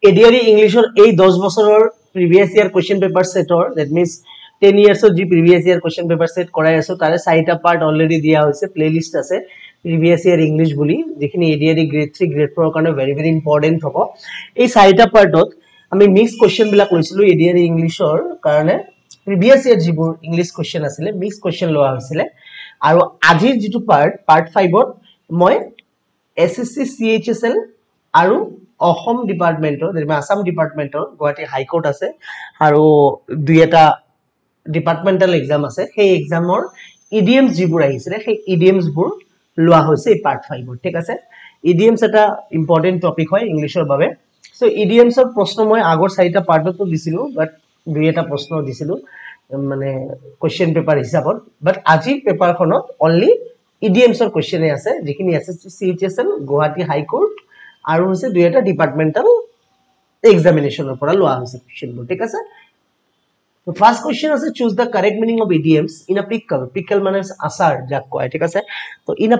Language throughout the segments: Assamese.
এডিআৰই ইংলিশৰ এই 10 বছৰৰ প্ৰিভিয়াস ইয়াৰ কোৱেশ্চন পেপাৰ সেটৰ দ্যাট মিন্স 10 ইয়াৰ্সৰ যি প্ৰিভিয়াস ইয়াৰ কোৱেশ্চন পেপাৰ সেট কৰাই আছো তাৰে 4টা পাৰ্ট অলৰেডি দিয়া হৈছে প্লেলিষ্ট আছে প্ৰিভিয়াস ইয়াৰ ইংলিশ বুলি যিখিনি এডিআৰই গ্ৰেড 3 গ্ৰেড 4 কাৰণে ভেৰি ভেৰি ইম্পৰ্টেন্ট হ'ব এই 4টা পাৰ্টত আমি মিক্স কোৱেশ্চন বিলাক লৈছিলো এডিআৰই ইংলিশৰ কাৰণে প্ৰিভিয়াস ইয়াৰ যিবোৰ ইংলিশ কোৱেশ্চন আছিল মিক্স কোৱেশ্চন লোৱা হৈছিল আৰু আজিৰ যিটো পাৰ্ট 5ত মই এসএসসি সিএইচএসএল আৰু অসম ডিপাৰ্টমেন্টৰ যেনে আসাম ডিপাৰ্টমেন্টৰ গুৱাহাটী হাই কোৰ্ট আছে আৰু দুই এটা ডিপাৰ্টমেন্টাল এক্সাম আছে সেই এক্সামৰ ইডিএমছ যিবোৰ আহিছিল সেই ইডিএমছ বোৰ লোৱা হৈছে এই পাৰ্ট 5ত ঠিক আছে ইডিএমছ এটা ইম্পৰ্টেন্ট টপিক হয় ইংলিশৰ বাবে সো ইডিএমছৰ প্ৰশ্ন মই আগৰ 4টা পাৰ্টতো দিছিলো বাট দুই এটা প্ৰশ্ন দিছিলো মানে কোৱেশ্চন পেপাৰ হিচাপত বাট আজি পেপাৰখনত অনলি ইডিএমছৰ কোৱেশ্চনে আছে যিখিনি এসএসসি সিএইচএসএল গুৱাহাটী হাই কোৰ্ট আৰু হৈছে দুই এটা ডিপাৰ্টমেন্টাল এক্সামিনেশনৰ পৰা লোৱা হৈছে কোৱেশ্চনবোৰ ঠিক আছে তো ফাৰ্স্ট কোৱেশ্চন আছে choose the correct meaning of idioms in a pickle pickle মানে আচাৰ যাক কয় ঠিক আছে তো ইন আ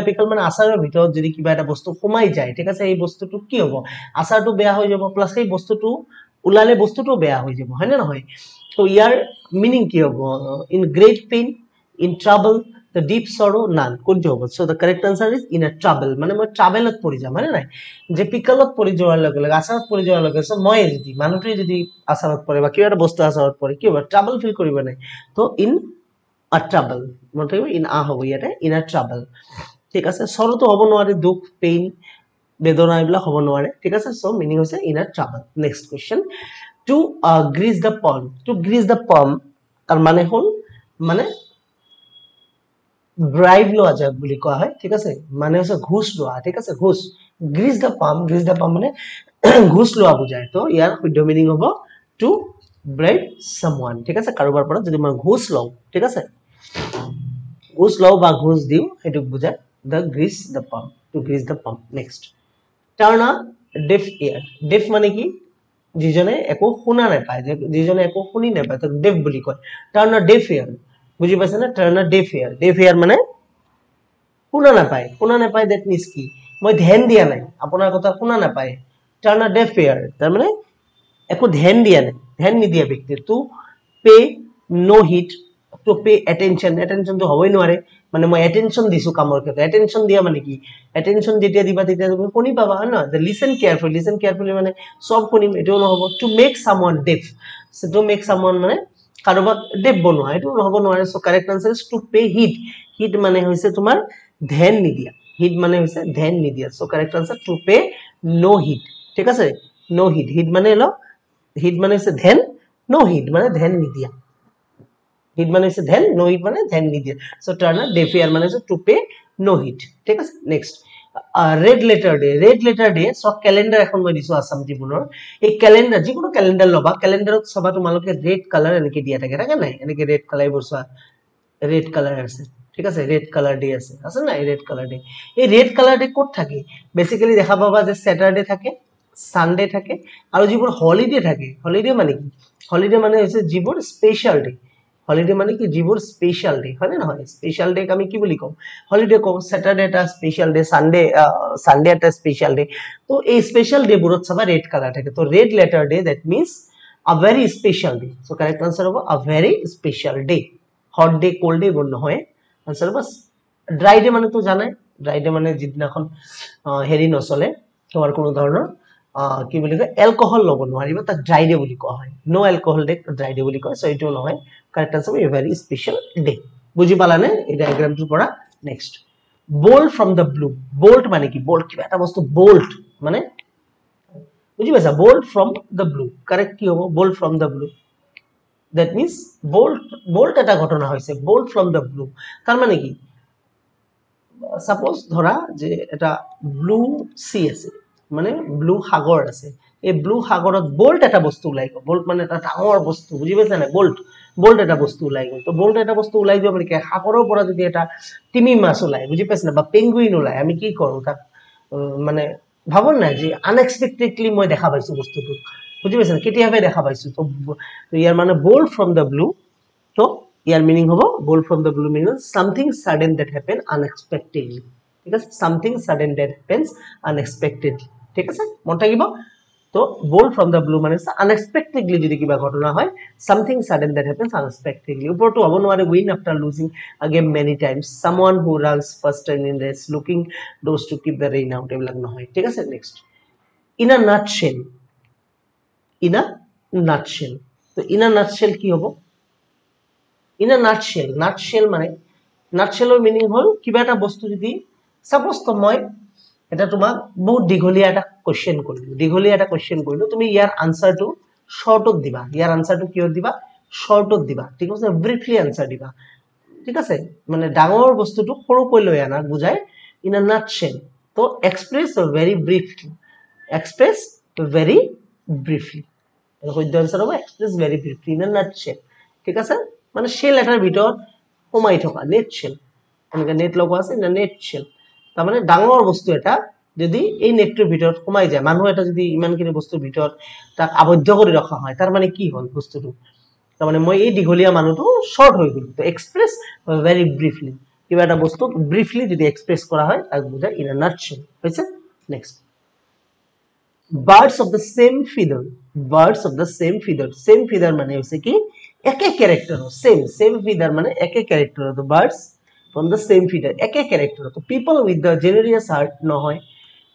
পিকল মানে আচাৰৰ ভিতৰত যদি কিবা এটা বস্তু সোমাই যায় ঠিক আছে এই বস্তুটো কি হ'ব আচাৰটো বেয়া হৈ যাব প্লাস এই বস্তুটো উলালে বস্তুটো বেয়া হৈ যাব হয় না নহয় তো ইয়াৰ মিনিং কি হ'ব in great pain in trouble the deep sorrow none কোনটো হ'ব so the correct answer is in a trouble মানে মই ট্ৰাভেলত পৰি যাম মানে নাই যে পিকলত পৰি যোৱাৰ লগে লগে আচাৰত পৰি যোৱাৰ লগে so মই যদি মানুহটোই যদি আচাৰত পৰে বা কিবা এটা বস্তু আচাৰত পৰে কি হ'ব ট্ৰাবল ফিল কৰিব নাই তো ইন a trouble মানে ইন আ হ'ব ইয়াতে in a trouble ঠিক আছে সৰটো হ'ব নোৱাৰে দুখ পেইন বেদনা এইবিলাক হ'ব নোৱাৰে ঠিক আছে so meaning হৈছে in a trouble next question to grease the palm তাৰ মানে হ'ল মানে bribe লোৱা যায় বুলি কোৱা হয় ঠিক আছে মানে হৈছে ঘুষ লোৱা ঠিক আছে ঘুষ গ্ৰীজ দা পাম মানে ঘুষ লোৱা বুজায় তো ইয়াৰ শুদ্ধ মিনিং হ'ব টু bribe someone ঠিক আছে কাৰোবাৰ পৰা যদি মই ঘুষ লওঁ ঠিক আছে ঘুষ লওঁ বা ঘুষ দিও হেতু বুজায় the grease the palm to grease the palm next turn a deaf ear deaf মানে কি যিজনে একো শুনা নাপায় যিজনে একো শুনি নাপায় তো deaf বুলি কয় turn a deaf ear বুজি পাইছে না turn a deaf ear মানে শুনা নাপায় that means কি মই ধ্যান দিয়া নাই আপোনাৰ কথা শুনা নাপায় turn a deaf ear তাৰ মানে একো ধ্যান দিয়া নাই ধ্যান নিদিয়া ব্যক্তি to pay no heed to pay attention তো হবই নোৱাৰে মানে মই attention দিছো কামৰ ক্ষেত্ৰত attention দিয়া মানে কি attention যেতিয়া দিবা তেতিয়া তুমি শুনি পাবা হয় না listen carefully মানে সব শুনিম এটো নহব to make someone deaf so to make someone মানে কাৰোবাক deaf বনোৱা এটো নহব নোৱাৰে so correct answer is to pay heed মানে হৈছে তোমাৰ ধ্যান নিদিয়া heed মানে হৈছে ধ্যান নিদিয়া so correct answer to pay no heed ঠিক আছে no heed মানে হলো heed মানে হৈছে ধ্যান no heed মানে ধ্যান নিদিয়া heed মানে হৈছে ধ্যান no heed মানে ধ্যান নিদিয়া so turn a deaf ear মানে হৈছে to pay no heed ঠিক আছে next red letter day so calendar এখন মই দিছো আসাম ত্ৰিপুনৰ এই ক্যালেন্ডাৰ যিকোনো ক্যালেন্ডাৰ লবা ক্যালেন্ডাৰত সবা তোমালোকে red color এনেকে দিয়া থাকে নাই এনেকে red color বসা red color আছে ঠিক আছে red color day আছে না red color day এই red color day কোট থাকে বেসিক্যালি দেখা পাবা যে স্যাটারডে থাকে সানডে থাকে আৰু যিবোৰ হলিডে থাকে হলিডে মানে কি হলিডে মানে হৈছে যিবোৰ স্পেশাল ডে হলিডে মানে কি যিবোৰ স্পেশাল ডে হয় না হয় স্পেশাল ডে আমি কি বুলি কম হলিডে কম স্যাটারডে এটা স্পেশাল ডে সানডে এটা স্পেশাল ডে তো এই স্পেশাল ডে বোৰত সবা রেড কালার থাকে তো red letter day that means a very special day so correct answer হ'ব a very special day hot day cold day বল নহয় answer বাস ড্রাই ডে মানে তো জানাই ড্রাই ডে মানে যিদিনাখন হেৰি নচলে তোমাৰ কোনো ধৰণৰ কি বুলি কয় এলকহল লব নোৱাৰিবা তাক ড্ৰাই ডে বুলি কোৱা হয় নো এলকহল ডে ড্রাই ডে বুলি কয় সো এটো নহয় correct answer a very special day বুজি পালানে এই ডায়াগ্ৰামটোৰ পৰা next bolt from the blue bolt মানে কি bolt কিবা এটা বস্তু bolt মানে বুজি পাইছা bolt from the blue correct কি হ'ব bolt from the blue that means bolt এটা ঘটনা হৈছে bolt from the blue তাৰ মানে কি সাপোজ ধৰা যে এটা ব্লু সি আছে মানে ব্লু সাগৰ আছে এই ব্লু সাগৰত bolt এটা বস্তু ওলাই গ'ল bolt মানে এটা ডাঙৰ বস্তু বুজি পাইছা না bolt এটা বস্তু ওলাই গ'ল তো bolt এটা বস্তু ওলাই যোৱা মানে কি সাগৰৰ পৰা যদি এটা তিমি মাছ ওলাই বুজি পাইছা না বা পেঙ্গুইন ওলাই আমি কি কৰো তাক মানে ভাবন না যে আনএক্সপেক্টেডলি মই দেখা পাইছো বস্তুটো বুজি পাইছা না কেতিয়াবে দেখা পাইছো তো ইয়াৰ মানে bolt from the blue তো ইয়াৰ মিনিং হ'ব bolt from the blue means something sudden that happen unexpectedly ঠিক আছে something sudden that happens unexpectedly ঠিক আছে মন থাকিব তো bolt from the blue মানে unexpectedly যদি কিবা ঘটনা হয় something sudden that happens unexpectedly উপৰটো হ'ব নোৱাৰে win after losing a game many times someone who runs faster in race looking those to keep the rain out এবিলাক নহয় ঠিক আছে next in a nutshell in a nutshell তো in a nutshell কি হ'ব in a nutshell মানে nutshell meaning হল কিবা এটা বস্তু যদি suppose তো মই এটা তোমাক বহুত দিঘলীয়া এটা কোশ্চেন কৰিলো তুমি ইয়াৰ আনসাৰটো শৰ্টত দিবা ইয়াৰ আনসাৰটো কিহত দিবা শৰ্টত দিবা ঠিক আছে ব্ৰিফলি আনসাৰ দিবা ঠিক আছে মানে ডাঙৰ বস্তুটো সৰু কৈ লৈ আনা বুজাই in a nutshell তো express very briefly সদ্য আনসার হ'ব express very briefly in a nutshell ঠিক আছে মানে শেল এটাৰ ভিতৰত সোমাই থকা নেট শেল এনেকা নেট লগোৱা আছে না নেট শেল তাৰ মানে ডাঙৰ বস্তু এটা যদি এই নেটটোৰ ভিতৰত সোমাই যায় মানুহ এটা যদি ইমানখিনি বস্তুৰ ভিতৰত তাক আবদ্ধ কৰি ৰখা হয় তাৰ মানে কি হ'ল বস্তুটো তাৰ মানে মই এই দিঘলীয়া মানুহটো শৰ্ট হৈ গ'ল তো এক্সপ্ৰেছ very briefly কিবা এটা বস্তু ব্রিফলি যদি এক্সপ্রেস করা হয় তাক বুঝায় in a nutshell হইছে next birds of the same feather মানে হচ্ছে কি একে ক্যারেক্টার same feather মানে একে ক্যারেক্টার তো birds from the same feather একে ক্যারেক্টার তো people with the generous heart নহয়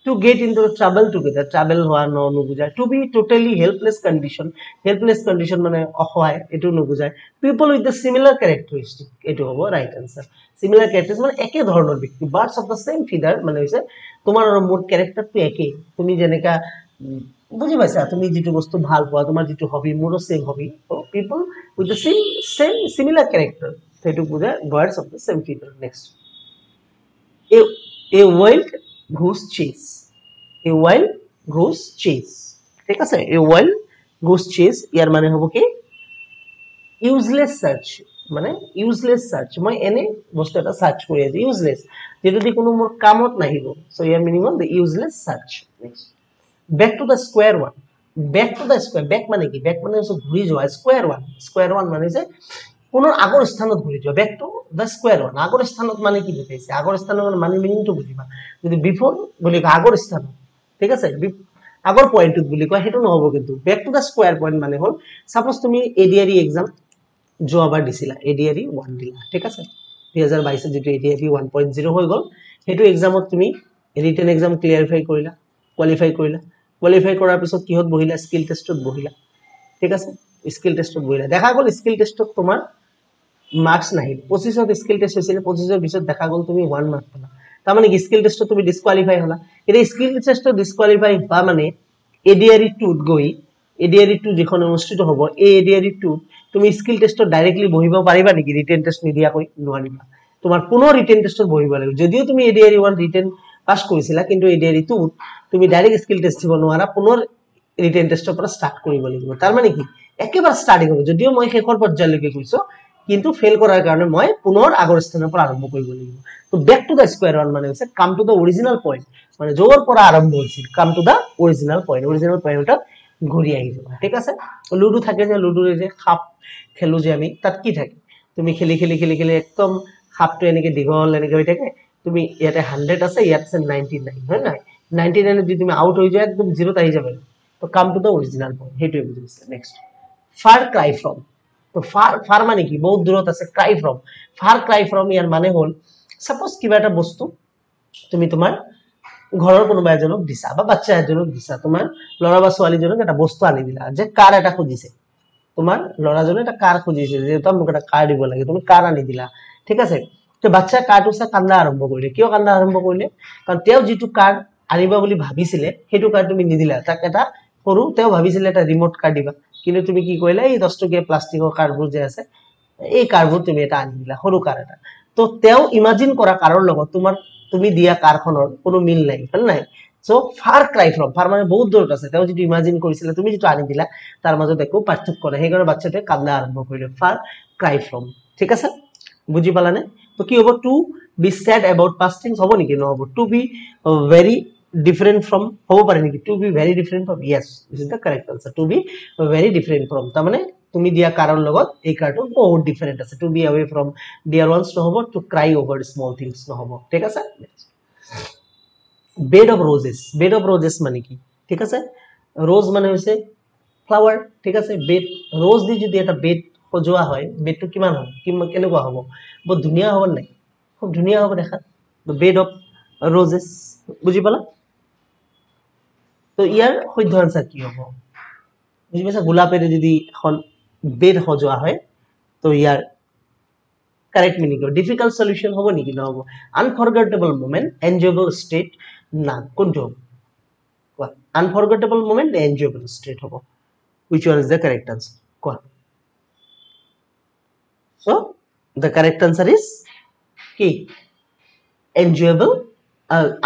to get into trouble together trouble হওয়া নুবুজায় to be totally helpless condition মানে অসহায় এটো নুবুজায় people with the similar characteristic এটো হ'ব রাইট আনসার similar characteristics মানে একে ধৰণৰ ব্যক্তি birds of the same feather মানে হৈছে তোমাৰ আৰু মোৰ ক্যাৰেক্টাৰটো একে তুমি যেনেকা বুঝি পাইছা তুমি যেটো বস্তু ভাল পোৱা তোমাৰ যেটো হবি মোৰো সেম হবি তো people with the similar character সেটো বুজায় birds of the same feather next a wild goose chase ঠিক আছে a wild goose chase ইয়াৰ মানে হ'ব কি useless search মই এনে বস্তু এটা সার্চ কৰি আছো useless যেটো দি কোনো মোৰ কামত নাহিব সো ইয়াৰ মিনিং হ'ল the useless search next back to the square one back মানে কি back মানে হচ্ছে ঘুৰি যোৱা square one মানে যে পুনৰ আগৰ স্থানত ঘুৰি যোৱা back to the square one আগৰ স্থানত মানে কি বুজাইছে আগৰ স্থানৰ মানে মিনিংটো বুজিবা যদি বিফোৰ বুলি আগৰ স্থানত ঠিক আছে আগৰ পয়েন্টত বুলি কয় হেতু নহব কিন্তু back to the square point মানে হল সাপোজ তুমি এডিআরই एग्जाम যোৱাবাৰ দিছিলা এডিআরই 1 দিলা ঠিক আছে 2022 যেটো এডিআরই 1.0 হৈ গল হেতু एग्जामত তুমি রিটেন एग्जाम কোয়ালিফাই কৰাৰ পিছত কিহত বহিলা স্কিল টেষ্টত বহিলা ঠিক আছে স্কিল টেষ্টত বহিলা দেখা গল স্কিল টেষ্টত তোমাৰ মার্কস নাহিল 25 স্কিল টেষ্ট হৈছিল 25 পিছত দেখা গল তুমি 1 মার্ক পালা তাৰ মানে স্কিল টেষ্টত তুমি ডিসকোয়ালিফাই হলা এটা স্কিল টেষ্টত ডিসকোয়ালিফাই বা মানে এডিআরই 2 ত গই এডিআরই 2 যিখন অনুষ্ঠিত হ'ব এই এডিআরই 2 তুমি স্কিল টেষ্টত ডাইৰেক্টলি বহিব পাৰিবা নেকি ৰিটেন টেষ্ট নিদিয়া কৈ নোৱাৰিবা তোমাৰ পুনৰ ৰিটেন টেষ্টত বহিব লাগিব যদিও তুমি এডিআৰই 1 ৰিটেন পাস কৰিছিলা কিন্তু এডিআৰই 2 তুমি ডাইৰেক্ট স্কিল টেষ্ট দিব নোৱাৰা পুনৰ ৰিটেন টেষ্টৰ পৰা স্টাৰ্ট কৰিব লাগিব তাৰ মানে কি একেবাৰ স্টাৰ্টিং হ'ব যদিও মই শেষৰ পৰ্যায়লৈকে কৈছো কিন্তু ফেল কৰাৰ কাৰণে মই পুনৰ আগৰ স্থানৰ পৰা আৰম্ভ কৰিব লাগিব তো back to the square one মানে হৈছে কাম টু দা অৰিজিনাল পয়েন্ট মানে যোৰ পৰা আৰম্ভ হৈছিল কাম টু দা অৰিজিনাল পয়েন্টত ঘূৰি আহি যাবা ঠিক আছে লুডু থাকে যে লুডুৰে যে খাপ খেলু যে আমি তাত কি থাকে তুমি খেলি একদম খাপটো এনেকে দীঘল এনেকে হৈ থাকে তুমি ইয়াতে 100 আছে ইয়াত আছে 99 হয় না 99 যদি তুমি আউট হৈ যায় একদম জিৰোত আহি যাবে তো come to the original point হেতুৱে বুজিছে নেক্সট ফাৰ ক্ৰাই ফ্ৰম তো ফাৰ মানে কি বহুত দূৰত আছে ক্ৰাই ফ্ৰম ইয়াৰ মানে হল সাপোজ কিবা এটা বস্তু তুমি তোমাৰ ঘৰৰ কোনোবা এজনক দিছা বা বাচ্চা এজনক দিছা তোমাৰ লৰা বা ছোৱালীজনক এটা বস্তু আনি দিলা যে কাৰ এটা খুজিছে তোমাৰ লৰাজনে এটা কার খুজিছে যে তুমি মোক এটা কার দিব লাগে তুমি কার আনি দিলা ঠিক আছে তো বাচ্চা কারটো সা কান্দা আৰম্ভ কৰিলে কিয় কান্দা আৰম্ভ কৰিলে কাৰণ তেওঁ যেটো কাৰ আনিবা বুলি ভাবিছিলে হেতু কাৰ তুমি নিদিলা তাক এটা সৰু তেওঁ ভাবিছিলে এটা ৰিমোট কাৰ দিবা কিন্তু তুমি কি কইলা এই 10 টকীয়া প্লাষ্টিকৰ কাৰবোৰ যে আছে এই কাৰবোৰ তুমি এটা আনি দিলা সৰু কাৰ এটা তো তেওঁ ইমাজিন কৰা কাৰৰ লগত তুমি দিয়া কাৰখনৰ কোনো মিল নাই হল নাই সো ফাৰ ক্ৰাই ফ্ৰম ফাৰ মানে বহুত দূৰত আছে তেওঁ যেটো ইমাজিন কৰিছিল তুমি যেটো আনি দিলা তাৰ মাজত একো পাৰ্থক্য নাই হেগৰ বাচ্চাটোৱে কান্দা আৰম্ভ কৰিলে ফার ক্রাই ফ্রম ঠিক আছে বুজি পালানে তো কি হ'ব to be sad about past things হ'ব নেকি নহব to be very different from hobo pare niki to be very different from yes this is the correct answer to be very different from ta mane tumi dia karon logot ei karto bahut different ase to be away from dear ones no hobo to cry over small things no hobo thik ase bed of roses মানে কি ঠিক আছে রোজ মানে হৈছে ফ্লাৱাৰ ঠিক আছে বেড ৰোজ দি যদি এটা বেড সজোৱা হয় বেডটো কিমান হ'ব কেনেকুৱা হ'ব বহুত ধুনীয়া হ'ব নাই খুব ধুনীয়া হ'ব দেখা বেড অফ রোজেস বুজি পালা তো ইয়াৰ শুদ্ধ আনসাৰ কি হ'ব বুজি পাইছা গোলাপেৰে যদি এখন বেড সজোৱা হয় তো ইয়াৰ কাৰেক্ট মিনিং কি ডিফিকাল্ট সলিউশন হ'ব নেকি নহব আনফৰগেটেবল মোমেন্ট এনজয়েবল স্টেট না কোনটো কোৱা আনফরগেটেবল মোমেন্ট এনজয়েবল স্টেট হ'ব which one is the correct answer কোৱা so the correct answer is কি enjoyable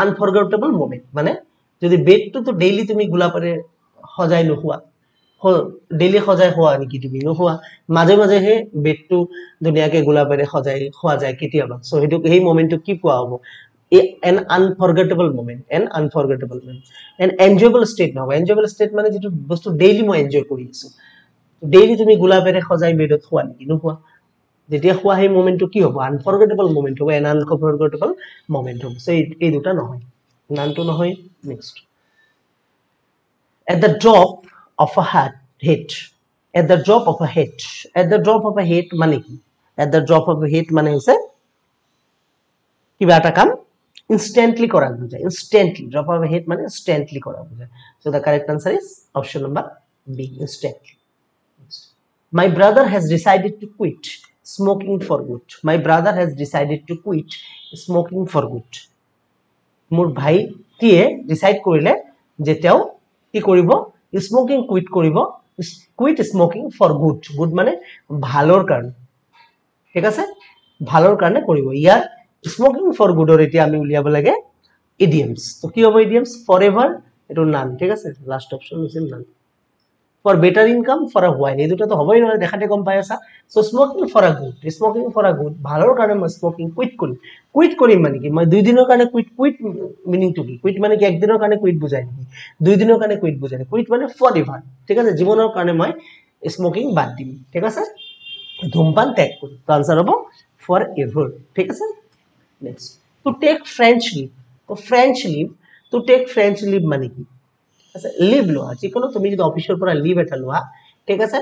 unforgettable moment মানে যদি বেডটো তো ডেইলি তুমি গোলাপেৰে সজাই নোখোৱা ডেইলি সজাই খোৱা নেকি তুমি নোখোৱা মাজে মাজে হে বেডটো দুনিয়াকে গোলাপেৰে সজাই খোৱা যায় কেতিয়াবা সো হেতু এই মোমেন্টটো কি কোৱা হ'ব an unforgettable moment an enjoyable state নহব enjoyable state মানে যেটো বস্তু ডেইলি মই এনজয় কৰি আছো ডেইলি তুমি গোলাপেৰে সজাই বেডত খোৱা নেকি নোখোৱা যেতিয়া খোৱা এই মোমেন্টটো কি হ'ব আনফরগেটেবল মোমেন্ট হ'ব an unforgettable moment হ'ব সো এই দুটা নহয় নানটো নহয় next at the drop of a hit at the drop of a hit মানে কি at the drop of a hit মানে হৈছে কিবা এটা কাম instantly করা বুঝায় instantly drop of a hit মানে instantly করা বুঝায় so the correct answer is option number B instantly my brother has decided to quit smoking for good my brother has decided to quit smoking for good মোৰ ভাইটিয়ে ডিসাইড কৰিলে যে তেওঁ কি কৰিব স্মোকিং কুইট কৰিব কুইট স্মোকিং ফৰ গুড মানে ভালৰ কাৰণে ঠিক আছে ভালৰ কাৰণে কৰিব ইয়াৰ স্মোকিং ফৰ গুডৰ এতিয়া আমি উলিয়াব লাগে ইডিয়মস তো কি হ'ব ইডিয়মস ফৰএভাৰ এটো নান ঠিক আছে লাস্ট অপশন হৈছে নান for better income for a while এই দুটো তো হবই না দেখাতে কম পাই আছা so smoking for a good ভালৰ কাৰণে মই স্মোকিং কুইট কৰিম মানে কি মই দুই দিনৰ কাৰণে কুইট মিনিং টু কি কুইট মানে কি একদিনৰ কাৰণে কুইট বুজায় নেকি দুই দিনৰ কাৰণে কুইট বুজায় কুইট মানে ফৰএভাৰ ঠিক আছে জীৱনৰ কাৰণে মই স্মোকিং বাদ দিম ঠিক আছে ধূমপান ত্যাগ কৰিম তো আনসার হ'ব ফরএভার ঠিক আছে next to take French leave মানে কি আচ্ছা লিভ লোৱা যিকোনো তুমি যদি অফিসৰ পৰা লিভ এটা লোৱা ঠিক আছে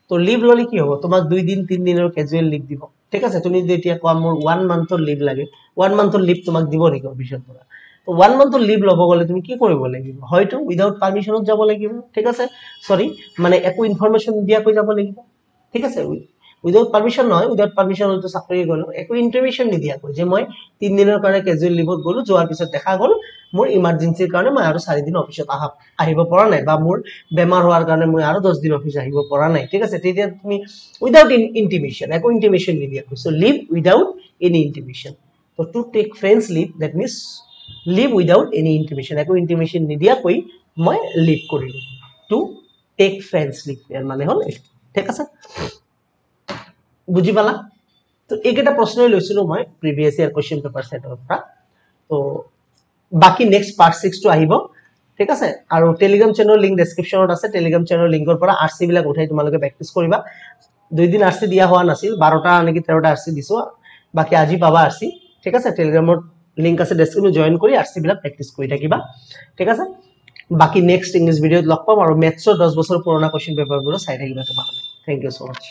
তো লিভ ললি কি হ'ব তোমাক 2 দিন 3 দিনৰ ক্যাজুয়াল লিভ দিব ঠিক আছে তুমি যদি এতিয়া কোৱা মোৰ 1 মান্থৰ লিভ লাগে 1 মান্থৰ লিভ তোমাক দিব নেকি অফিসৰ পৰা তো 1 মান্থৰ লিভ লব গলে তুমি কি কৰিব লাগিব হয়তো উইদাউট পারমিশনত যাব লাগিব ঠিক আছে সরি মানে একো ইনফরমেশন দিয়া কই যাব লাগিব ঠিক আছে উইদাউট পারমিশন নহয় উইদাউট পারমিশন হলতো চাকৰি গলো একো ইনফৰমেশন নিদিয়া কই যে মই 3 দিনৰ কাৰণে ক্যাজুয়াল লিভত গলো যোৱাৰ পিছত দেখা গল মোৰ ইমাৰ্জেন্সিৰ কাৰণে মই আৰু 4 দিন অফিসত আহিব পৰা নাই বা মোৰ বেমাৰ হোৱাৰ কাৰণে মই আৰু 10 দিন অফিস আহিব পৰা নাই ঠিক আছে তেতিয়া তুমি উইদাউট ইন্টিমেশন একো ইন্টিমেশন নিদিয়া কই so leave without any intimation তো to take French leave that means leave without any intimation একো ইন্টিমেশন নিদিয়া কই মই লিভ কৰিলো টু টেক ফ্ৰেন্ডস লিভ এৰ মানে হল ঠিক আছে বুজি পালা তো এইকেটা প্ৰশ্নই লৈছিলো মই প্ৰিভিয়াস ইয়াৰ কোশ্চেন পেপাৰ সেটৰ পৰা তো বাকি নেক্সট পাৰ্ট 6 টো আহিব ঠিক আছে আৰু টেলিগ্ৰাম চ্যানেলৰ লিংক ডেসক্ৰিপচনত আছে টেলিগ্ৰাম চ্যানেলৰ লিংকৰ পৰা আৰসি বিলাক উঠাই তোমালোকে প্ৰেক্টিস কৰিবা দুই দিন আৰসি দিয়া হোৱা নাছিল 12টা নেকি 13টা আৰসি দিছো বাকি আজি পাবা আৰসি ঠিক আছে টেলিগ্ৰামৰ লিংক আছে ডেসক্ৰিপচনত জয়েন কৰি আৰসি বিলাক প্ৰেক্টিস কৰি থাকিবা ঠিক আছে বাকি নেক্সট ইংলিশ ভিডিওত লগ পাম আৰু ম্যাথছৰ 10 বছৰ পুৰণা কোশ্চেন পেপাৰবোৰ চাই থাকিবা তোমালোকে থ্যাংক ইউ সো মাচ